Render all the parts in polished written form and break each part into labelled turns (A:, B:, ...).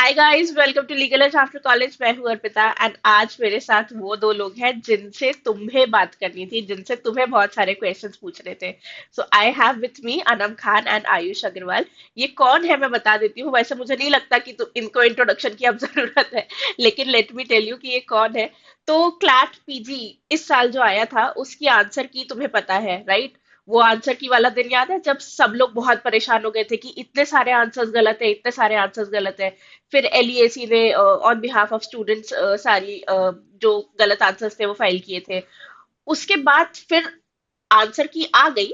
A: Hi guys, welcome to legal edge after college. मैं हूं Arpita and आज मेरे साथ वो दो लोग हैं जिनसे तुम्हें बात करनी थी, जिनसे तुम्हें बहुत सारे क्वेश्चंस पूछने थे। So I have with me Anam Khan and Ayush Agrawal. ये कौन है मैं बता देती हूँ। वैसे मुझे नहीं लगता कि इनको इंट्रोडक्शन की अब जरूरत है, लेकिन लेट मी टेल यू कि ये कौन है। तो क्लैट पीजी इस साल जो आया था उसकी आंसर की तुम्हें पता है, राइट? वो आंसर की वाला दिन याद है जब सब लोग बहुत परेशान हो गए थे कि इतने सारे आंसर्स गलत है, इतने सारे आंसर्स गलत है। फिर एलईएसी ने ऑन बिहाफ ऑफ स्टूडेंट्स सारी जो गलत आंसर्स थे वो फाइल किए थे। उसके बाद फिर आंसर की आ गई,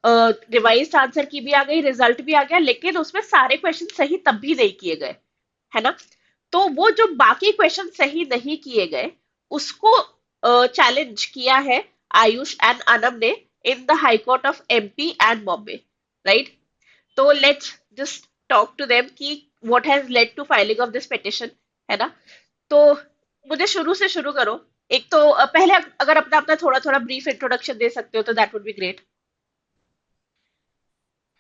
A: रिवाइज्ड आंसर की भी आ गई, रिजल्ट भी आ गया, लेकिन उसमें सारे क्वेश्चन सही तब भी नहीं किए गए, है ना? तो वो जो बाकी क्वेश्चन सही नहीं किए गए उसको चैलेंज किया है आयुष एंड अनम ने in the high court of MP and Bombay, right? तो let's just talk to them कि what has led to filing of this petition, है ना? तो मुझे शुरू से शुरू करो। एक तो पहले अगर अपना अपना थोड़ा थोड़ा ब्रीफ इंट्रोडक्शन दे सकते हो तो that would be great.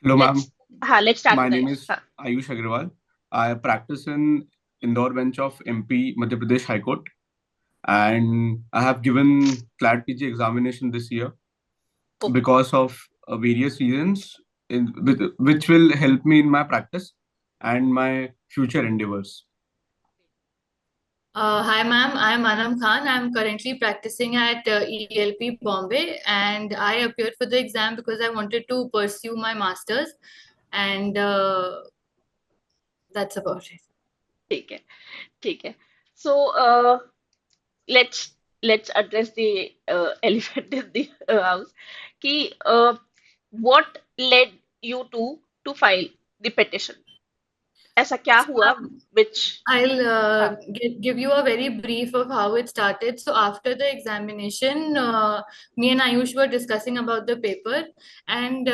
B: Hello, ma'am.
A: Let's हाँ, let's start
B: My
A: with
B: name
A: Ayush.
B: is
A: हाँ।
B: Ayush Agrawal. I practice in Indore bench of MP Madhya Pradesh High Court, and I have given CLAT PG examination this year
A: okay.
B: because of various reasons, which will help me in my practice and my future endeavors.
C: Hi, ma'am. I'm Anam Khan. I'm currently practicing at ELP Bombay, and I appeared for the exam because I wanted to pursue my master's, and that's about it.
A: ठीक है, ठीक है। So let's let's address the elephant in the house कि what led you to file the petition. ऐसा क्या हुआ विच?
C: I'll
A: हाँ।
C: give you a very brief of how it started. So after the examination, me and Ayush were discussing about the paper, and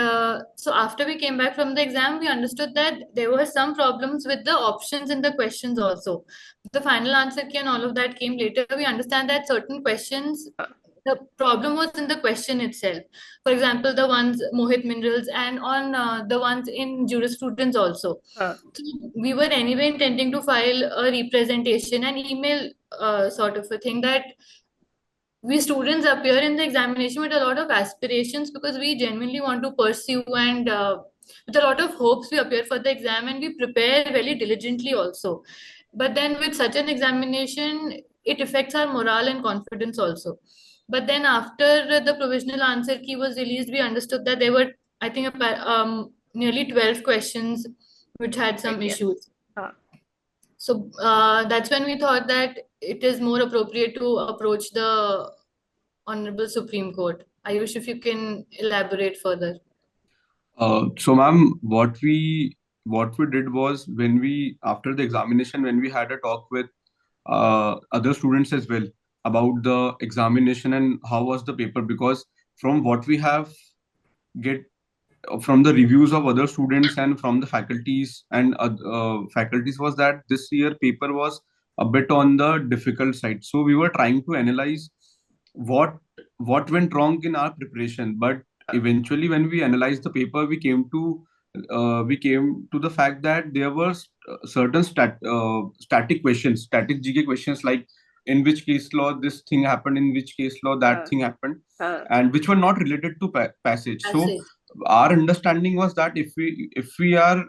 C: so after we came back from the exam, we understood that there were some problems with the options in the questions also. The final answer key and all of that came later. We understand that certain questions, the problem was in the question itself. For example, the ones Mohit Minerals and on the ones in jurisprudence also.
A: हाँ।
C: So we were anyway intending to file a representation and email sort of a thing that we students appear in the examination with a lot of aspirations because we genuinely want to pursue and with a lot of hopes we appear for the exam and we prepare very diligently also. But then with such an examination, it affects our morale and confidence also. But then after the provisional answer key was released, we understood that there were, I think, nearly 12 questions which had some
A: Idea.
C: issues.
A: हाँ।
C: So that's when we thought that it is more appropriate to approach the Honorable Supreme Court. Ayush, if you can elaborate further.
B: So, ma'am, what we did was when we after the examination, when we had a talk with other students as well about the examination and how was the paper, because from what we have get from the reviews of other students and from the faculties and faculties was that this year paper was a bit on the difficult side, so we were trying to analyze what what went wrong in our preparation. But eventually when we analyzed the paper, we came to the fact that there were certain static questions, static GK questions, like in which case law this thing happened, in which case law that
A: हाँ।
B: thing happened,
A: हाँ।
B: and which were not related to passage. So
C: Passage.
B: our understanding was that if we are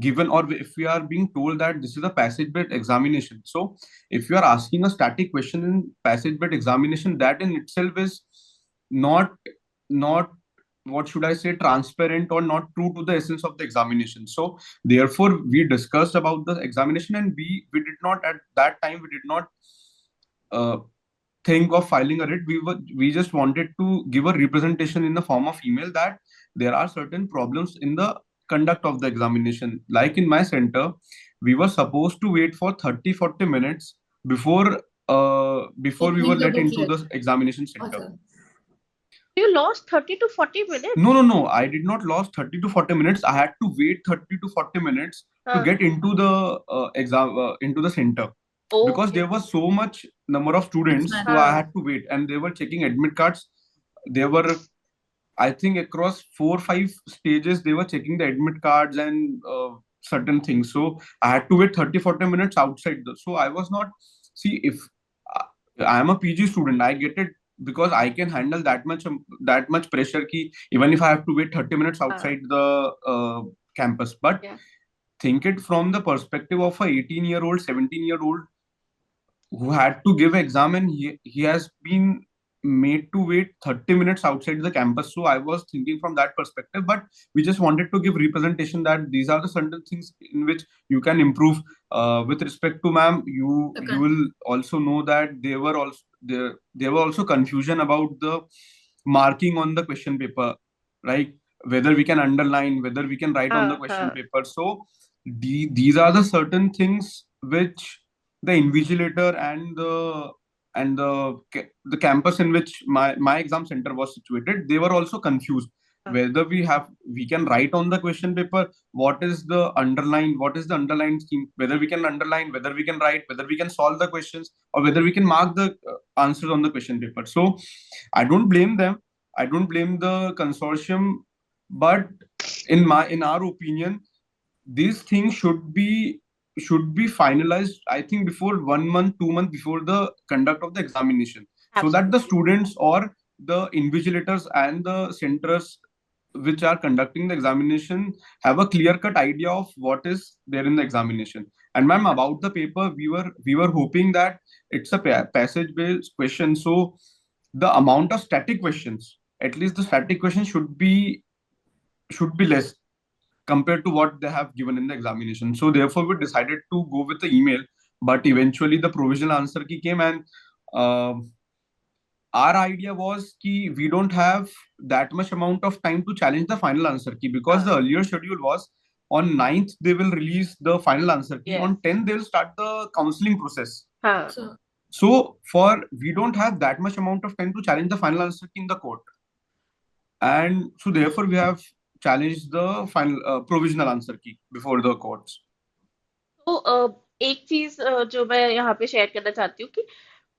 B: given, or if we are being told that this is a passage based examination, so if you are asking a static question in passage based examination, that in itself is not what should I say, transparent or not true to the essence of the examination. So therefore we discussed about the examination, and we did not, at that time we did not uh, think of filing a writ. We just wanted to give a representation in the form of email that there are certain problems in the conduct of the examination. Like in my center, we were supposed to wait for 30-40 minutes before we were
C: Opening the
B: let into
C: booklet.
B: the examination center.
C: Awesome.
A: You lost 30 to 40
B: No,
A: minutes?
B: no, no. I did not lost 30 to 40 minutes. I had to wait 30 to 40 minutes to
A: हाँ।
B: get into the exam into the center, because
A: okay.
B: there was so much number of
C: It's
B: students,
C: man.
B: so I
A: हाँ।
B: had to wait, and they were checking admit cards. They were, I think, across 4 5 stages they were checking the admit cards, and certain things. So I had to wait 30-40 minutes outside. So I was not, see, if I am a PG student, I get it because I can handle that much pressure ki even if I have to wait 30 minutes outside the campus. But
A: Yeah.
B: think it from the perspective of a 18-year-old, 17-year-old who had to give exam, and he has been made to wait 30 minutes outside the campus. So I was thinking from that perspective, but we just wanted to give representation that these are the certain things in which you can improve. With respect to ma'am, you
C: Okay.
B: will also know that there were also confusion about the marking on the question paper, right? Whether we can underline, whether we can write on the question paper. So these are the certain things which the invigilator and the campus in which my exam center was situated, they were also confused whether we can write on the question paper what is the underline scheme, whether we can underline, whether we can write, whether we can solve the questions, or whether we can mark the answers on the question paper. So I don't blame them, I don't blame the consortium, but in our opinion, these things should be finalized, I think, before 1 month, 2 months before the conduct of the examination, so that the
A: Absolutely.
B: students or the invigilators and the centers which are conducting the examination have a clear cut idea of what is there in the examination. And ma'am, about the paper, we were hoping that it's a passage based question, so the amount of static questions, at least the static questions should be less compared to what they have given in the examination. So therefore, we decided to go with the email. But eventually, the provisional answer key came, and uh, our idea was ki we don't have that much amount of time to challenge the final answer key, because the earlier schedule was on 9th they will release the final answer key.
A: Yes.
B: On 10th they will start the counseling process.
C: So,
B: So we don't have that much amount of time to challenge the final answer key in the court, and so therefore we have challenged the final provisional answer key before the courts.
A: तो एक चीज जो मैं यहाँ पे share करना चाहती हूँ कि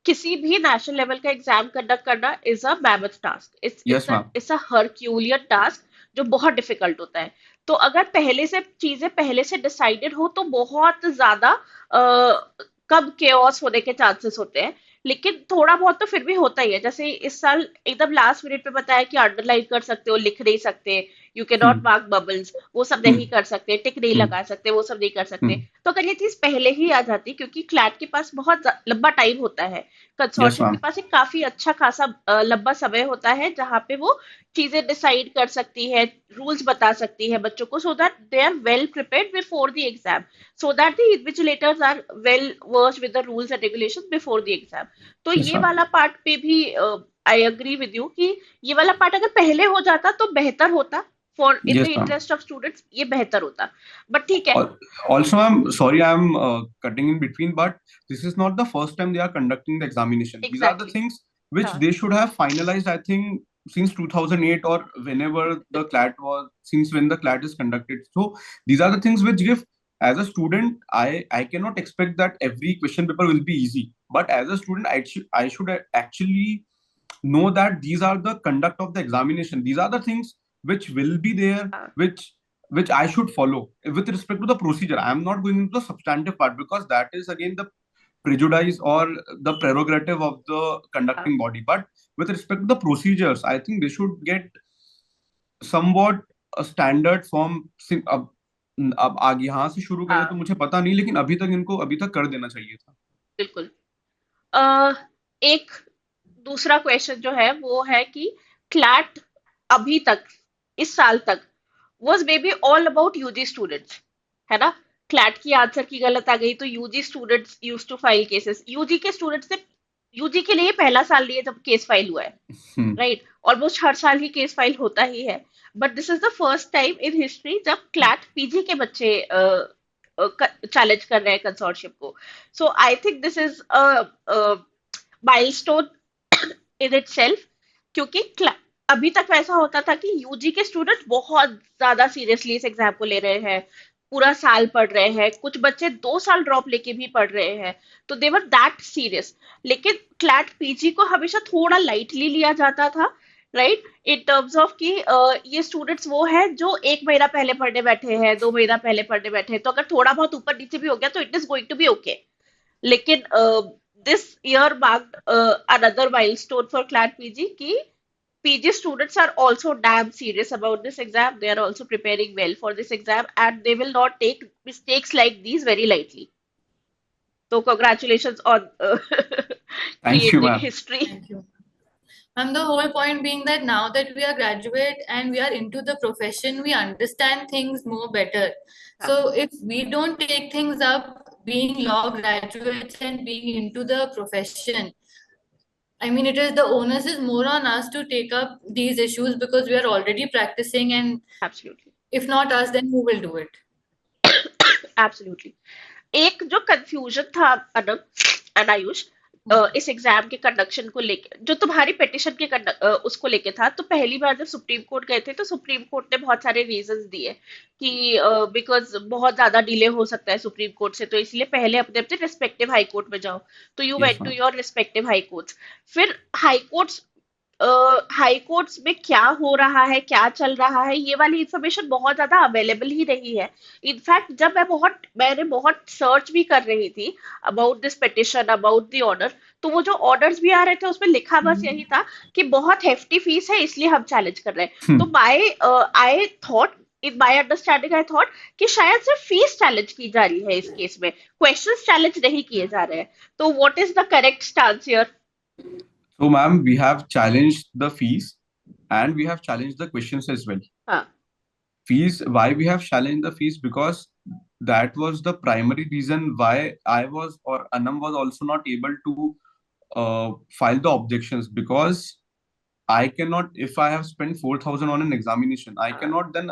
A: किसी भी नेशनल लेवल का एग्जाम कंडक्ट करना is a mammoth task, it's
B: Yes,
A: it's a
B: ma'am.
A: It's a Herculean task जो बहुत डिफिकल्ट होता है। तो अगर पहले से डिसाइडेड हो तो बहुत ज्यादा कम केओस होने के चांसेस होते हैं, लेकिन थोड़ा बहुत तो फिर भी होता ही है। जैसे इस साल एकदम लास्ट मिनट पे बताया कि अंडरलाइन कर सकते हो, लिख नहीं सकते, you can not
B: Hmm.
A: Mark bubbles, वो सब
B: Hmm.
A: नहीं कर सकते, टिक नहीं
B: Hmm.
A: लगा सकते, वो सब नहीं कर सकते।
B: Hmm.
A: तो अगर ये चीज पहले ही आ जाती, क्योंकि क्लैट के पास बहुत लंबा टाइम होता है,
B: Yes,
A: कंसोर्शियम के
B: ma'am.
A: पास एक काफी अच्छा खासा लंबा समय होता है जहां पे वो चीजें डिसाइड कर सकती है, रूल्स बता सकती है बच्चों को, so that they are well prepared before the exam, so that the invigilators are well versed with the rules and regulations before the exam. तो
B: Yes,
A: ये
B: ma'am.
A: वाला पार्ट पे भी आई एग्री विद यू कि ये वाला part अगर पहले हो जाता तो बेहतर होता, for in the
B: Yes, ma'am.
A: Interest of students ये बेहतर होता, बट ठीक है।
B: Also, I'm sorry, I'm cutting in between, but this is not the first time they are conducting the examination. These are the
A: exactly.
B: things which
A: हाँ
B: they should have finalized, I think, since 2008, or whenever the CLAT was, since when the CLAT is conducted. So these are the things which give, as a student, I cannot expect that every question paper will be easy. But as a student, I should actually know that these are the conduct of the examination. These are the things which will be there,
A: हाँ
B: which I should follow with respect to the procedure. I am not going into the substantive part, because that is again the prejudice or the prerogative of the
A: हाँ
B: conducting body. But with respect to the procedures, I think they should get somewhat a standard form. अब आगे यहाँ से शुरू करें तो
A: हाँ
B: मुझे पता नहीं, लेकिन अभी तक कर देना चाहिए था.
A: बिल्कुल। अ, एक दूसरा क्वेश्चन जो है वो है कि क्लैट अभी तक, इस साल तक, was may be all about UG students, है ना? क्लैट की आंसर की गलत आ गई तो UG students use to file cases, UG के स्टूडेंट्स ने, यूजी के लिए पहला साल लिए जब केस फाइल हुआ है,
B: Hmm.
A: राइट? ऑलमोस्ट हर साल ही केस फाइल होता ही है, but this is the first time in history जब क्लैट पीजी के बच्चे चैलेंज कर रहे हैं कंसोर्शियम को। So I think this is milestone in itself, क्योंकि अभी तक वैसा होता था कि यूजी के स्टूडेंट्स बहुत ज्यादा सीरियसली इस एग्जाम को ले रहे हैं, पूरा साल पढ़ रहे हैं, कुछ बच्चे 2 साल ड्रॉप लेके भी पढ़ रहे हैं, तो दे वर दैट सीरियस। लेकिन क्लैट पीजी को हमेशा थोड़ा लाइटली लिया जाता था, राइट, इन टर्म्स ऑफ कि ये स्टूडेंट्स वो है जो 1 महीना पहले पढ़ने बैठे हैं, 2 महीना पहले पढ़ने बैठे हैं, तो अगर थोड़ा बहुत ऊपर नीचे भी हो गया तो it is going to be okay. लेकिन this year marked another milestone for CLAT PG कि PG students are also damn serious about this exam. They are also preparing well for this exam and they will not take mistakes like these very lightly. So, congratulations on
B: Thank you,
A: creating
B: ma'am.
A: history.
C: Thank you. And the whole point being that now that we are graduate and we are into the profession, we understand things more better. So if we don't take things up, being law graduates and being into the profession, I mean, it is the onus is more on us to take up these issues because we are already practicing, and
A: Absolutely.
C: if not us, then who will do it?
A: Absolutely. एक जो confusion था Anam and Ayush, इस exam के conduction को लेके, जो तुम्हारी petition के उसको लेके था, तो पहली बार जब सुप्रीम कोर्ट गए थे तो सुप्रीम कोर्ट ने बहुत सारे रीजंस दिए कि बिकॉज बहुत ज्यादा डिले हो सकता है सुप्रीम कोर्ट से, तो इसलिए पहले अपने अपने रिस्पेक्टिव हाई कोर्ट में जाओ। तो you
B: Yes,
A: went to
B: ma'am.
A: Your respective high courts. फिर हाई कोर्ट्स हाई कोर्ट्स में क्या हो रहा है, क्या चल रहा है, ये वाली इंफॉर्मेशन बहुत ज्यादा अवेलेबल ही नहीं है। इनफैक्ट जब मैंने बहुत सर्च भी कर रही थी about this petition, about the order, तो वो जो ऑर्डर्स भी आ रहे थे उसमें लिखा बस यही था कि बहुत हेफ्टी फीस है इसलिए हम चैलेंज कर रहे हैं। तो I thought, in my understanding I thought कि शायद सिर्फ फीस चैलेंज की जा रही है इस केस में, क्वेश्चंस चैलेंज नहीं किए जा रहे हैं। तो what is the correct stance here?
B: So, ma'am, we have challenged the fees and we have challenged the questions as well.
A: हाँ
B: Fees, why we have challenged the fees? Because that was the primary reason why I was or Anam was also not able to file the objections, because I cannot, if I have spent 4,000 on an examination, I cannot then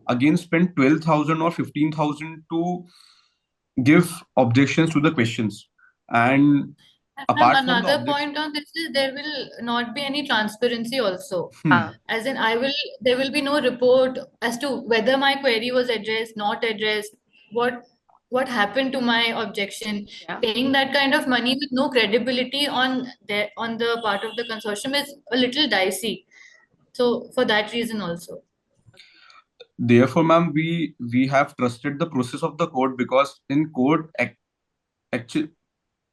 B: again spend 12,000 or 15,000 to give objections to the questions. And
C: And
B: apart from the
C: another
B: objection,
C: point on this is there will not be any transparency also.
A: हाँ
C: As in, there will be no report as to whether my query was addressed, not addressed, what happened to my objection.
A: yeah.
C: Paying that kind of money with no credibility on the part of the consortium is a little dicey. So for that reason also.
B: therefore, ma'am, we have trusted the process of the court, because in court, actually,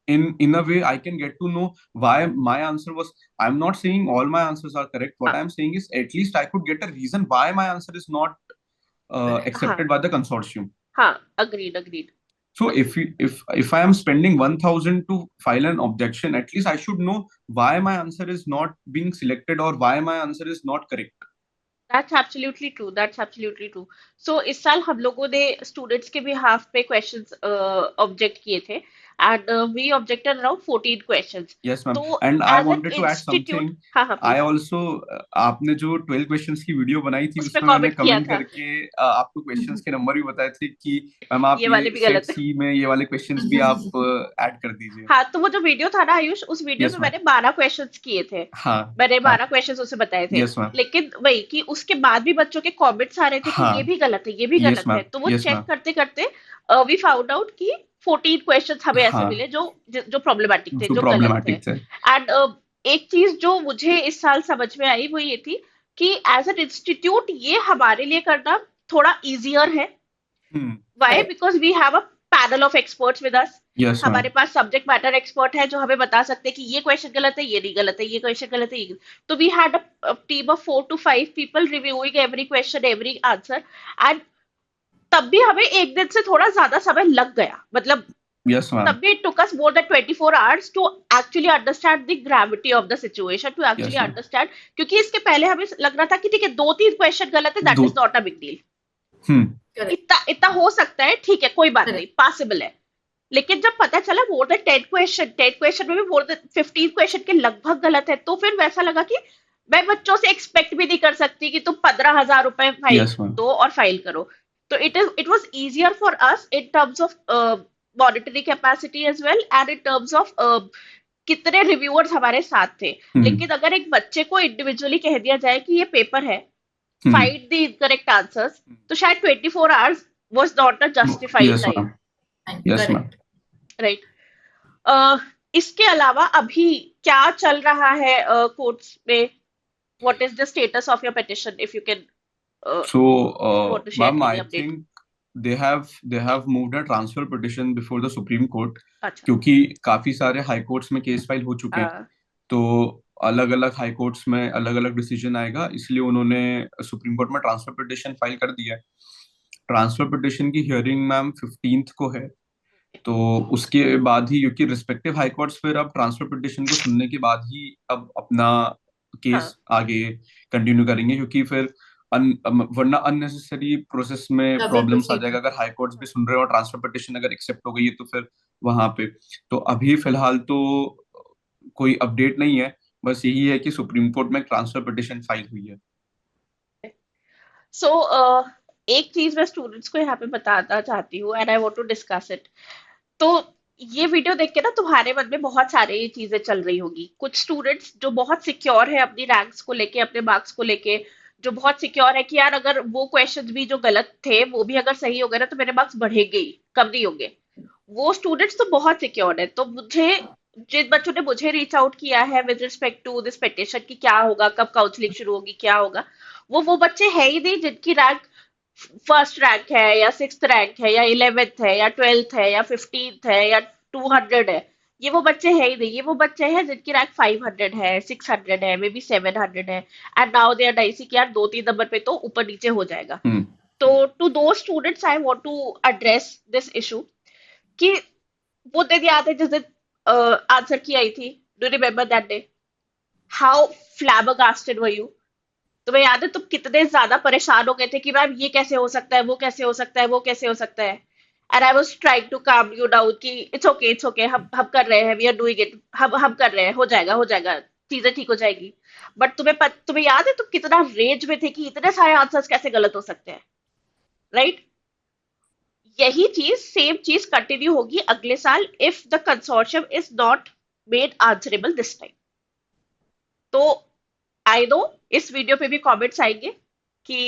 B: in a way, I can get to know why my answer was. I'm not saying all my answers are correct. What
A: हाँ
B: I'm saying is at least I could get a reason why my answer is not
A: हाँ
B: accepted by the consortium.
A: हाँ, agreed.
B: So if I am spending 1,000 to file an objection, at least I should know why my answer is not being selected or why my answer is not correct.
A: That's absolutely true. That's absolutely true. So इस साल हम लोगों ने students के behalf पे questions object किए थे and we objected around 14 questions.
B: Yes, ma'am.
A: तो
B: And I
A: as an
B: wanted to add
A: institute,
B: something.
A: हाँ हाँ
B: I
A: please,
B: also आपने जो 12 क्वेश्चंस की वीडियो बनाई थी,
A: उस पे
B: उसमें मैंने
A: कमेंट किया
B: कमेंट
A: था,
B: करके आपको क्वेश्चंस के नंबर भी बताए थे कि मैम आप
A: ये
B: ये
A: वाले भी
B: सेट
A: गलत है।
B: सी में ये वाले क्वेश्चंस भी आप ऐड कर दीजिए.
A: हाँ, तो वो जो वीडियो था ना आयुष, उस वीडियो
B: Yes,
A: में
B: ma'am.
A: मैंने 12 क्वेश्चंस किए थे,
B: हाँ
A: मैंने
B: हाँ
A: 12 क्वेश्चंस उसे बताए थे।
B: Yes, ma'am.
A: लेकिन वही कि उसके बाद भी बच्चों के कमेंट्स आ रहे थे कि ये
B: हाँ
A: भी गलत है, ये भी
B: Yes,
A: गलत है।
B: ma'am.
A: तो वो
B: Yes,
A: चेक
B: ma'am.
A: करते करते वी फाउंड आउट कि 14 क्वेश्चंस हमें ऐसे
B: हाँ
A: मिले जो जो प्रॉब्लमेटिक थे,
B: जो
A: जो गलत थे।
B: प्रॉब्लमेटिक थे.
A: एंड एक चीज जो मुझे इस साल समझ में आई वो ये थी कि एज एन इंस्टीट्यूट ये हमारे लिए करना थोड़ा इजियर है।
B: Hmm.
A: Why?
C: Correct.
A: Because we have a panel of experts with us.
B: Yes,
A: हमारे
B: ma'am.
A: पास सब्जेक्ट मैटर एक्सपर्ट है जो हमें बता सकते हैं कि ये क्वेश्चन गलत है, ये नहीं गलत है, ये क्वेश्चन गलत है, ये। तो we had a team of 4 to 5 people reviewing every question, every answer, and तब भी हमें एक दिन से थोड़ा ज्यादा समय लग गया। मतलब
B: Yes, ma'am.
A: तब भी it took us more than 24 hours to actually understand the gravity of the situation, to actually
B: Yes, ma'am.
A: understand, क्योंकि इसके पहले हमें लग रहा था कि ठीक है 2-3 क्वेश्चन गलत है, दैट
B: दो
A: is not a big deal,
B: Hmm.
C: Correct.
A: इतना हो सकता है, ठीक है, कोई बात
C: Correct.
A: नहीं, पॉसिबल है। लेकिन जब पता चला मोर देन 10 क्वेश्चन में भी मोर देन 15 क्वेश्चन के लगभग गलत है, तो फिर वैसा लगा कि मैं बच्चों से एक्सपेक्ट भी नहीं कर सकती कि तुम 15,000 रुपए फाइल
B: Yes, ma'am.
A: दो और फाइल करो। तो it was easier for us in terms of monetary capacity as well, and in terms of कितने रिव्यूअर्स हमारे साथ थे।
B: Hmm.
A: लेकिन अगर एक बच्चे को इंडिविजुअली कह दिया जाए कि ये पेपर है,
B: Hmm.
A: Find the incorrect answers, तो शायद 24 hours was not a justified
B: Yes,
A: time,
B: ma'am. Yes, ma'am.
C: Correct.
A: Right. इसके अलावा अभी क्या चल रहा है कोर्ट्स में? What is the status of your petition, if you can,
B: So,
A: want to share
B: ma'am,
A: any
B: I
A: update?
B: think they have moved a transfer petition before the Supreme Court,
A: अच्छा.
B: क्योंकि काफी सारे हाई कोर्ट्स में case file हो चुके हैं, तो अलग अलग हाई कोर्ट्स में अलग अलग डिसीजन आएगा, इसलिए उन्होंने सुप्रीम कोर्ट में ट्रांसफर पिटिशन फाइल कर दिया है। ट्रांसफर पिटिशन की हियरिंग मैम 15th को है, तो उसके बाद ही, क्योंकि रिस्पेक्टिव हाई कोर्ट्स फिर अब ट्रांसफर पिटिशन को सुनने के बाद ही अब अपना केस
A: हाँ.
B: आगे कंटिन्यू करेंगे, क्योंकि फिर वरना अननेसेसरी प्रोसेस में
C: Double
B: प्रॉब्लम्स आ
C: procedure.
B: जाएगा। अगर हाई कोर्ट्स भी सुन रहे हो और ट्रांसफर पिटिशन अगर एक्सेप्ट हो गई है तो फिर वहां पे, तो अभी फिलहाल तो कोई अपडेट नहीं है, बस यही है कि सुप्रीम कोर्ट में ट्रांसफर पिटिशन फाइल हुई है।
A: सो एक चीज मैं स्टूडेंट्स को यहाँ पे बताना चाहती हूँ, and I want to discuss it. तो ये वीडियो देख के ना तुम्हारे मन में बहुत सारी चीजें चल रही होगी। कुछ स्टूडेंट्स जो बहुत सिक्योर है अपनी रैंक्स को लेके, अपने मार्क्स को लेके, जो बहुत सिक्योर है कि यार अगर वो क्वेश्चंस भी जो गलत थे वो भी अगर सही हो गए ना तो मेरे मार्क्स बढ़ेंगे ही, कम नहीं होंगे। वो स्टूडेंट्स तो बहुत सिक्योर है। तो मुझे, जिन बच्चों ने मुझे रीच आउट किया है with respect to this petition कि क्या होगा, कब काउंसलिंग शुरू होगी, क्या होगा, वो बच्चे है ही नहीं जिनकी रैंक फर्स्ट रैंक है या सिक्स्थ रैंक है या 11th है या 12th है या 15th है या 200 है। ये वो बच्चे है ही नहीं। ये वो बच्चे हैं जिनकी रैंक 500 है, 600 है, मे बी 700 है, and now they are dicey कि यार 2-3 नंबर पे तो ऊपर नीचे हो जाएगा। तो टू दो students I want to address this issue कि वो दिन याद है जिस दिन आंसर की आई थी? Do remember that day? How फ्लैबरगास्टेड were you? तुम्हें याद है तुम कितने ज्यादा परेशान हो गए थे कि मैम ये कैसे हो सकता है, वो कैसे हो सकता है, वो कैसे हो सकता है? And I was trying to calm you down कि इट्स ओके, हम कर रहे हैं, वी आर डूइंग इट, हम कर रहे हैं, हो जाएगा, चीजें ठीक हो जाएगी। बट तुम्हें याद है तुम कितना रेज में थे कि इतने सारे आंसर्स कैसे गलत हो सकते हैं, राइट? यही चीज, सेम चीज कंटिन्यू होगी अगले साल if the consortium is not made answerable this time. तो आई नो इस वीडियो पे भी कमेंट्स आएंगे कि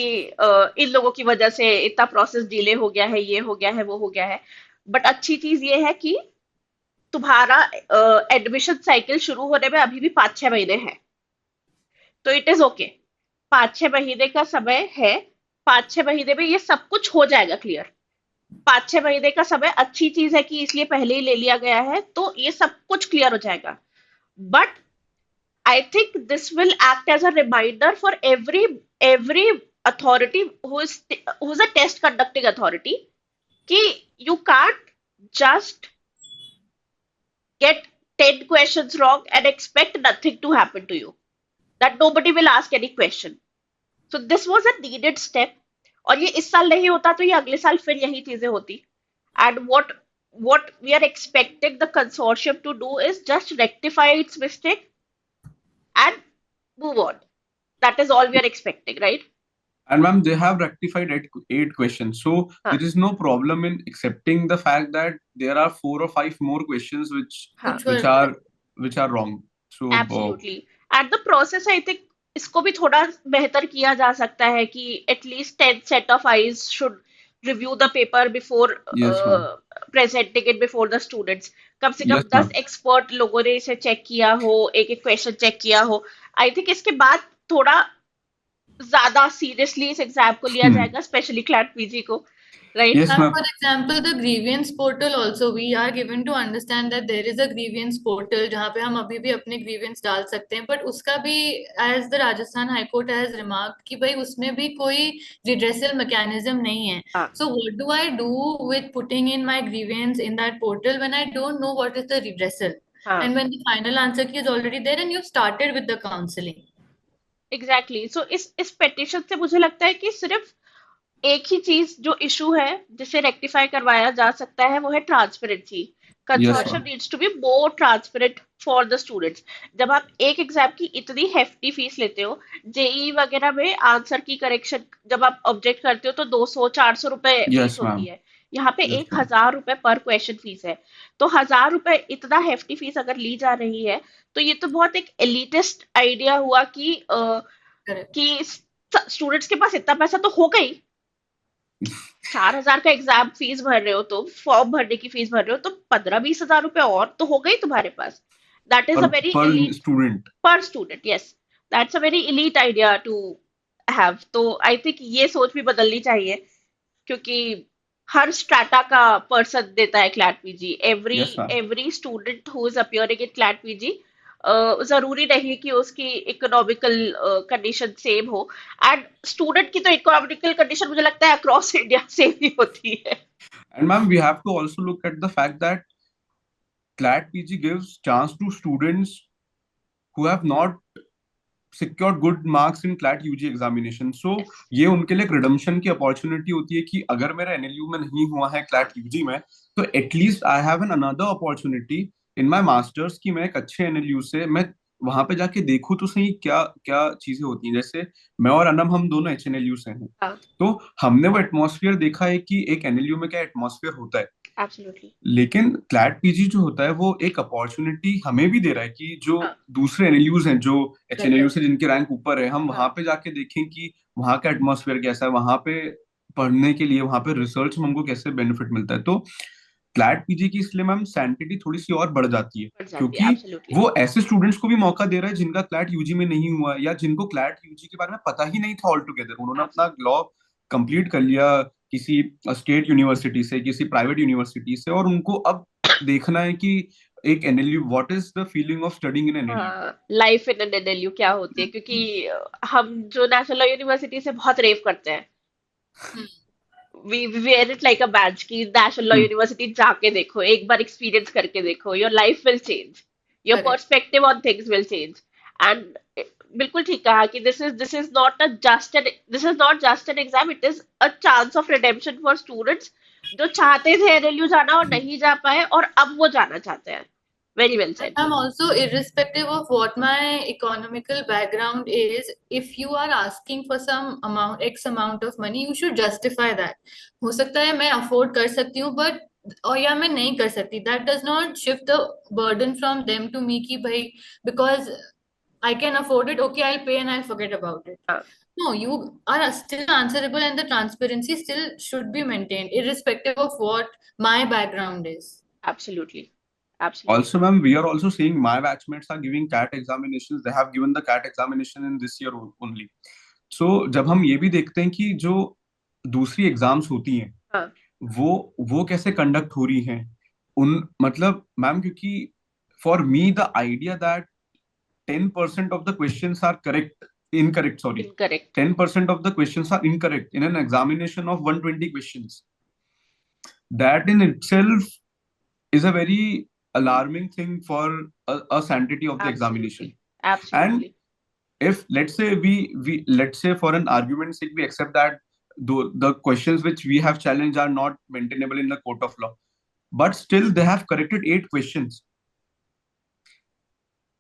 A: इन लोगों की वजह से इतना प्रोसेस डिले हो गया है, ये हो गया है, वो हो गया है। बट अच्छी चीज ये है कि तुम्हारा एडमिशन साइकिल शुरू होने में अभी भी 5-6 महीने हैं, तो इट इज ओके। 5-6 महीने का समय है। 5-6 महीने में ये सब कुछ हो जाएगा क्लियर। 5-6 महीने का समय अच्छी चीज है कि इसलिए पहले ही ले लिया गया है, तो ये सब कुछ क्लियर हो जाएगा। But I think this will act as a reminder for every authority who's a test conducting authority कि you can't just get 10 questions wrong and expect nothing to happen to you. That nobody will ask any question. So this was a needed step. और ये इस साल नहीं होता तो ये अगले साल फिर यही चीजें होती। And what we are expecting the consortium to do is just rectify its mistake and move on. That is all we are expecting, right?
B: And ma'am, they have rectified eight questions, so
A: Huh.
B: there is no problem in accepting the fact that there are 4 or 5 more questions
A: Huh.
B: which are wrong. So
A: Absolutely. And the process, I think, इसको भी थोड़ा बेहतर किया जा सकता है कि at least 10 set of eyes should review the paper before
B: yes, ma'am.
A: presenting it before the students. कम से कम
B: Yes,
A: 10
B: ma'am.
A: एक्सपर्ट लोगों ने इसे चेक किया हो, एक एक क्वेश्चन चेक किया हो। आई थिंक इसके बाद थोड़ा ज्यादा सीरियसली इस एग्जाम को लिया जाएगा, स्पेशली क्लैट पीजी को, right?
B: Yes, ma'am.
C: For example, the grievance portal also we are given to understand that there is a grievance portal जहाँ पे हम अभी भी अपने grievance डाल सकते हैं, but उसका भी as the Rajasthan High Court has remarked कि भाई उसमें भी कोई redressal mechanism नहीं है. So what do I do with putting in my grievance in that portal when I don't know what is the redressal? And when the final answer key is already there and you've started with the counseling.
A: Exactly. So इस petition से मुझे लगता है कि सिर्फ एक ही चीज जो इशू है जिसे रेक्टिफाई करवाया जा सकता है वो है transparency. Consortium needs to be more transparent for the students. जब आप एक एग्जाम की इतनी हेफ्टी फीस लेते हो, जेई वगैरह में आंसर की करेक्शन जब आप ऑब्जेक्ट करते हो तो 200-400 रुपए फीस होती है। यहाँ पे 1000 रुपए पर क्वेश्चन फीस है। तो 1000 रुपए इतना हेफ्टी फीस अगर ली जा रही है तो ये तो बहुत एक एलिटिस्ट आइडिया हुआ कि स्टूडेंट्स के पास इतना पैसा तो हो गई। 4000 का एग्जाम फीस भर रहे हो, तो फॉर्म भरने की फीस भर रहे हो, तो 15-20 हजार रुपए और तो हो गई तुम्हारे पास। That is a very
B: per student.
A: पर student, yes. That's a very elite idea to have. तो आई थिंक ये सोच भी बदलनी चाहिए, क्योंकि हर स्ट्राटा का पर्सन देता है CLAT PG. Every
B: Yes, ma'am.
A: Every student who is appearing in CLAT PG, जरूरी नहीं कि उसकी इकोनॉमिकल कंडीशन सेम हो. एंड स्टूडेंट की तो इकोनॉमिकल कंडीशन मुझे लगता है अक्रॉस इंडिया सेम ही होती है.
B: And ma'am, we have to also look at the fact that CLAT PG gives chance to students who have not secured good marks in CLAT UG examination. So
A: Yes.
B: ये उनके लिए एक redemption की opportunity होती है कि अगर मेरा NLU में नहीं हुआ है CLAT UG में, तो at least I have an another opportunity in my masters की मैं एक अच्छे NLU से मैं वहां पे जाके देखूं तो सही क्या क्या चीजें होती हैं. जैसे मैं और अनम हम दोनों HNLU से हैं,
A: हाँ,
B: तो हमने वो एटमॉस्फेयर देखा है कि एक NLU में क्या एटमॉस्फेयर होता है.
A: एब्सोल्युटली.
B: लेकिन क्लैट पीजी जो होता है वो एक अपॉर्चुनिटी हमें भी दे रहा है कि जो
A: हाँ,
B: दूसरे एनएलयूज हैं, जो एचएनएलयू
C: Correct.
B: से जिनके रैंक ऊपर है, हम वहां
A: हाँ,
B: पे जाके देखें कि वहां का एटमॉस्फेयर कैसा है, वहां पे पढ़ने के लिए, वहां पे रिसर्च में हमको कैसे बेनिफिट मिलता है. तो क्लैट पीजी की इसलिए मैम सैंटिटी थोड़ी सी और बढ़ जाती है,
A: बढ़ जाती है.
B: क्योंकि
A: एब्सोल्युटली.
B: वो ऐसे स्टूडेंट्स को भी मौका दे रहा है जिनका क्लैट यूजी में नहीं हुआ, या जिनको क्लैट यूजी के बारे में पता ही नहीं था ऑल टुगेदर. उन्होंने अपना
A: एब्सोल्युटली.
B: लॉ कंप्लीट कर लिया किसी स्टेट यूनिवर्सिटी से, किसी प्राइवेट यूनिवर्सिटी से, और उनको अब देखना है कि एक NLU, what is the feeling of studying in NLU.
A: हाँ, लाइफ इन एन एनएलयू क्या होती है, क्योंकि हम जो नेशनल यूनिवर्सिटी से बहुत रेव करते हैं,
C: Hmm.
A: We wear it like a badge कि नेशनल लॉ
B: हम्म.
A: यूनिवर्सिटी जाके देखो, एक बार एक्सपीरियंस करके देखो, your life will change, your
C: Correct.
A: Perspective on things will change. And बिल्कुल ठीक कहा कि this is not just an exam, it is a chance of redemption for students जो चाहते थे एनएलयू जाना और नहीं जा पाए, और अब वो जाना चाहते हैं. Very well
C: And
A: said.
C: I'm also, irrespective of what my economical background is, if you are asking for some amount, X amount of money, you should justify that. हो सकता है मैं afford कर सकती हूँ, but और या मैं नहीं कर सकती. That does not shift the burden from them to me कि भाई because I can afford it, okay, I'll pay and I'll forget about it.
A: हाँ,
C: No, you are still answerable and the transparency still should be maintained, irrespective of what my background is.
A: Absolutely.
B: Also,
A: absolutely.
B: ma'am, we are also seeing my batchmates are giving CAT examinations. They have given the CAT examination in this year only. So, जब हम ये भी देखते हैं कि जो दूसरी exams होती हैं
A: हाँ,
B: वो कैसे कंडक्ट हो रही हैं, उन मतलब मैम, क्योंकि for me the idea that 10% of the questions are incorrect, sorry,
A: incorrect.
B: 10% of the questions are incorrect in an examination of 120 questions. That in itself is a very alarming thing for a sanctity of the examination.
A: Absolutely.
B: And
A: absolutely.
B: if let's say we let's say for an argument's sake we accept that the questions which we have challenged are not maintainable in the court of law, but still they have corrected 8 questions.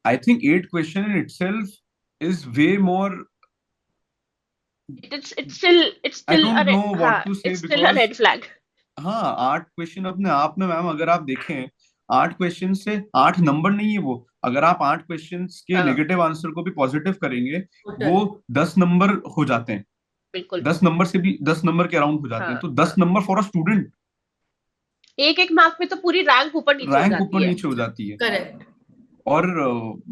B: I think 8 question in itself is way more.
A: It's
B: I
A: still a
B: don't know what
A: हाँ,
B: to say
A: it's still a
B: because
A: red flag.
B: हाँ, 8 question अपने आप में ma'am अगर आप देखें, 8 question से 8 number नहीं है वो. अगर आप 8 क्वेश्चन के
A: हाँ,
B: नेगेटिव आंसर को भी पॉजिटिव करेंगे,
C: Total.
B: वो 10 नंबर हो जाते हैं.
A: बिल्कुल.
B: 10 नंबर से भी 10 नंबर के अराउंड हो जाते हैं.
A: हाँ,
B: तो
A: हाँ.
B: 10 नंबर फॉर अ स्टूडेंट,
A: एक एक मार्क में तो पूरी रैंक ऊपर नीचे हो
B: रैंक ऊपर
A: जाती है.
B: नीचे हो जाती है.
C: Correct.
B: और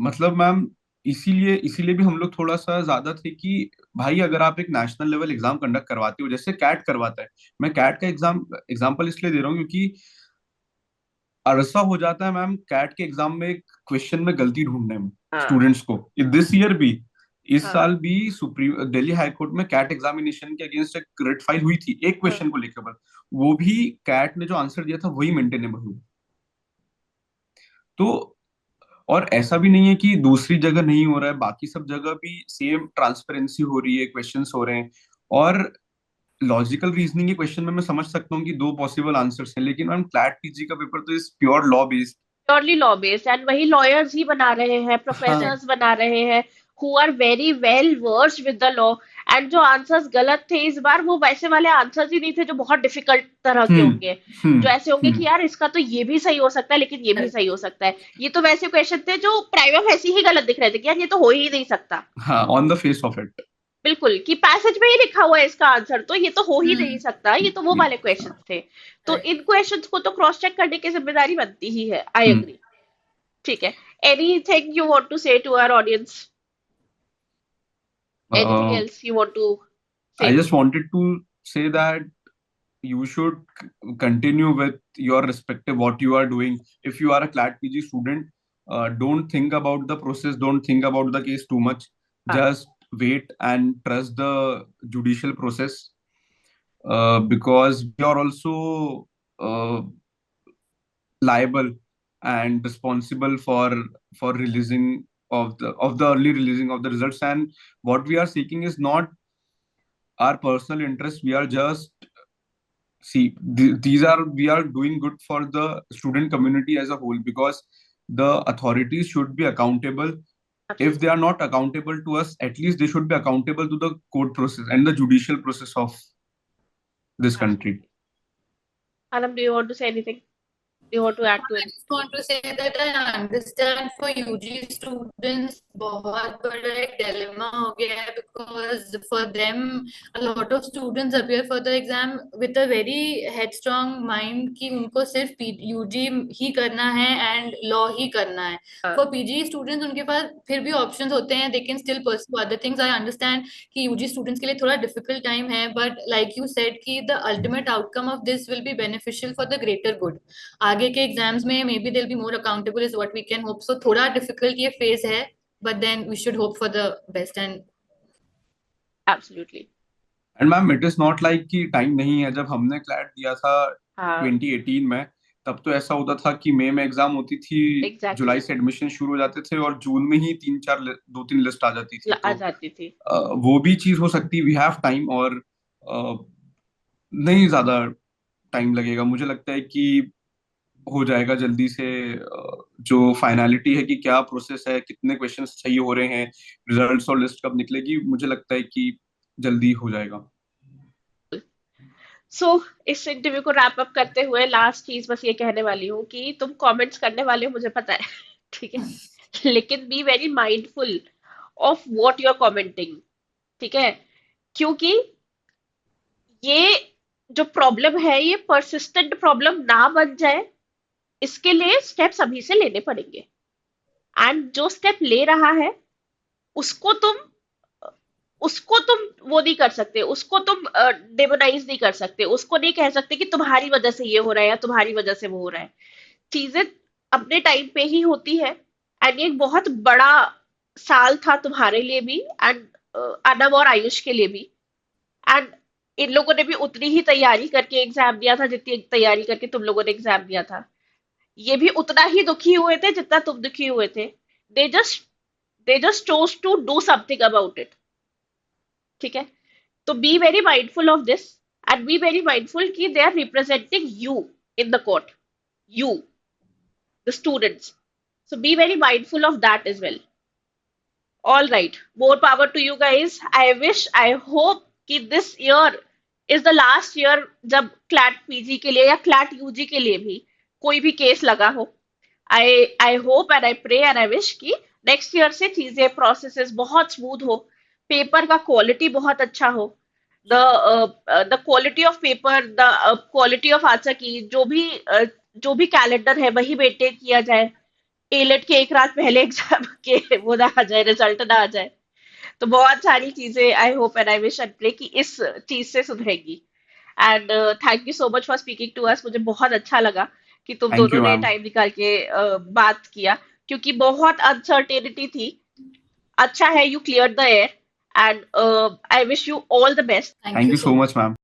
B: मतलब मैम, इसीलिए इसीलिए भी हम लोग थोड़ा सा ज्यादा थे कि भाई अगर आप एक नेशनल लेवल एग्जाम कंडक्ट करवाते हो, जैसे कैट करवाता है, मैं कैट का एग्जाम्पल इसलिए दे रहा हूँ क्योंकि अरसा हो जाता है मैम कैट के एग्जाम में एक क्वेश्चन में गलती ढूंढने में
A: हाँ,
B: स्टूडेंट्स को. दिस ईयर भी, इस
A: हाँ,
B: साल भी सुप्रीम दिल्ली हाई कोर्ट में कैट एग्जामिनेशन के अगेंस्ट एक रिट फाइल हुई थी एक
A: हाँ.
B: क्वेश्चन को लेकर, बस वो भी कैट ने जो आंसर दिया था वही मेंटेनेबल हुआ. तो और ऐसा भी नहीं है कि दूसरी जगह नहीं हो रहा है, बाकी सब जगह भी सेम ट्रांसपेरेंसी हो रही है, क्वेश्चंस हो रहे हैं. और लॉजिकल रीजनिंग के क्वेश्चन में मैं समझ सकता हूँ कि 2 पॉसिबल आंसर्स हैं, लेकिन मैम क्लैट पीजी का पेपर तो is pure law based.
A: Purely law based, and वही लॉयर्स ही बना रहे हैं,
B: हाँ.
A: प्रोफेसर्स बना रहे हैं, who are very well versed with the law. And जो आंसर्स गलत थे इस बार, वो वैसे वाले आंसर्स ही नहीं थे जो बहुत डिफिकल्ट तरह के
B: हम्म.
A: होंगे,
B: हम्म.
A: जो ऐसे होंगे
B: हम्म.
A: कि यार इसका तो ये भी सही हो सकता है, लेकिन ये भी
C: Correct.
A: सही हो सकता है. ये तो वैसे क्वेश्चन थे जो प्राइमा फेसी ही गलत दिख रहे थे कि यार ये तो हो ही नहीं सकता.
B: हाँ, on the face of it.
A: बिल्कुल, कि पैसेज में ही लिखा हुआ है इसका आंसर, तो ये तो हो ही नहीं
C: Hmm.
A: सकता. ये तो वो वाले क्वेश्चंस थे. तो
C: Correct.
A: इन क्वेश्चंस को तो क्रॉस चेक करने की जिम्मेदारी बनती ही है. I agree. ठीक है. Anything you want to say to our audience? Anything
B: Uh,
A: else you want to
B: I
A: say?
B: just wanted to say that you should continue with your respective what you are doing. If you are a CLAT PG student, don't think about the process, don't think about the case too much.
A: हाँ,
B: Just wait and trust the judicial process, because we are also liable and responsible for releasing of the early releasing of the results. And what we are seeking is not our personal interest. We are just see these are we are doing good for the student community as a whole, because the authorities should be accountable. If
A: absolutely.
B: they are not accountable to us, at least they should be accountable to the court process and the judicial process of this country.
A: Absolutely. Anam, do you want to say anything? Do you want to add to
C: I
A: it?
C: just want to say that I understand for UG students बहुत बड़ा एक dilemma हो गया है, because for them a lot of students appear for the exam with a very headstrong mind कि उनको सिर्फ UG ही करना है and law ही करना है.
A: हाँ,
C: For PG students उनके पास फिर भी options होते हैं, they can still pursue other things. I understand कि UG students के लिए थोड़ा difficult time है, but like you said कि the ultimate outcome of this will be beneficial for the greater good. आगे के एग्जाम्स में maybe they will be more accountable is what we can hope. So थोड़ा difficult ये phase है, but then we should hope for the best. And
A: absolutely.
B: And ma'am, it is not like कि time नहीं है. जब हमने CLAT दिया था
A: हाँ,
B: 2018 में, तब तो ऐसा होता था कि मई में एग्जाम होती थी, जुलाई
A: exactly.
B: से एडमिशन शुरू हो जाते थे और जून में ही 2-3 लिस्ट आ जाती थी.
A: आ
B: तो
A: जाती थी.
B: वो भी चीज हो सकती. वी हैव टाइम, और नहीं ज्यादा टाइम लगेगा. मुझे लगता है कि हो जाएगा जल्दी से. जो फाइनलिटी है कि क्या प्रोसेस है, कितने क्वेश्चंस सही हो रहे हैं, रिजल्ट्स और लिस्ट कब निकलेगी, मुझे लगता है कि जल्दी हो जाएगा.
A: सो इस इंटरव्यू को रैप अप करते हुए लास्ट चीज बस ये कहने वाली हूँ कि तुम कमेंट्स करने वाले हो, मुझे पता है. ठीक है, लेकिन be very mindful of what you are commenting. ठीक है, क्योंकि ये जो प्रॉब्लम है ये परसिस्टेंट प्रॉब्लम ना बन जाए, इसके लिए स्टेप्स अभी से लेने पड़ेंगे. एंड जो स्टेप ले रहा है उसको तुम उसको तुम वो नहीं कर सकते, उसको तुम डेमोनाइज नहीं कर सकते, उसको नहीं कह सकते कि तुम्हारी वजह से ये हो रहा है या तुम्हारी वजह से वो हो रहा है. चीजें अपने टाइम पे ही होती है. एंड ये एक बहुत बड़ा साल था तुम्हारे लिए भी, एंड अनम और आयुष के लिए भी. एंड इन लोगों ने भी उतनी ही तैयारी करके एग्जाम दिया था जितनी तैयारी करके तुम लोगों ने एग्जाम दिया था. ये भी उतना ही दुखी हुए थे जितना तुम दुखी हुए थे. They just they just chose to do something about it. ठीक है, तो be very mindful of this, and be very mindful कि they are representing you in the court, you, the students. So be very mindful of that as well. All right, more power to you guys. I wish, I hope कि this year is the last year जब CLAT PG के लिए या CLAT UG के लिए भी कोई भी केस लगा हो. I hope and I pray and I wish कि next year से चीजें प्रोसेसेस बहुत स्मूथ हो, पेपर का क्वालिटी बहुत अच्छा हो. The quality of paper, the quality of answer की जो भी कैलेंडर है वही मेंटेन किया जाए. एलेट के एक रात पहले एग्जाम के वो ना आ जाए, रिजल्ट ना आ जाए. तो बहुत सारी चीजें I hope and I wish and pray कि इस चीज से सुधरेगी. And thank you so much for speaking to us. मुझे बहुत अच्छा लगा कि तुम
B: थैंक
A: दोनों
B: यू
A: ने
B: मैम.
A: टाइम निकाल के बात किया, क्योंकि बहुत अनसर्टेनिटी थी. अच्छा है you clear the air, and I wish you all the best.
C: Thank
B: thank
C: you
B: you
C: so
B: so
C: much.
B: Much ma'am.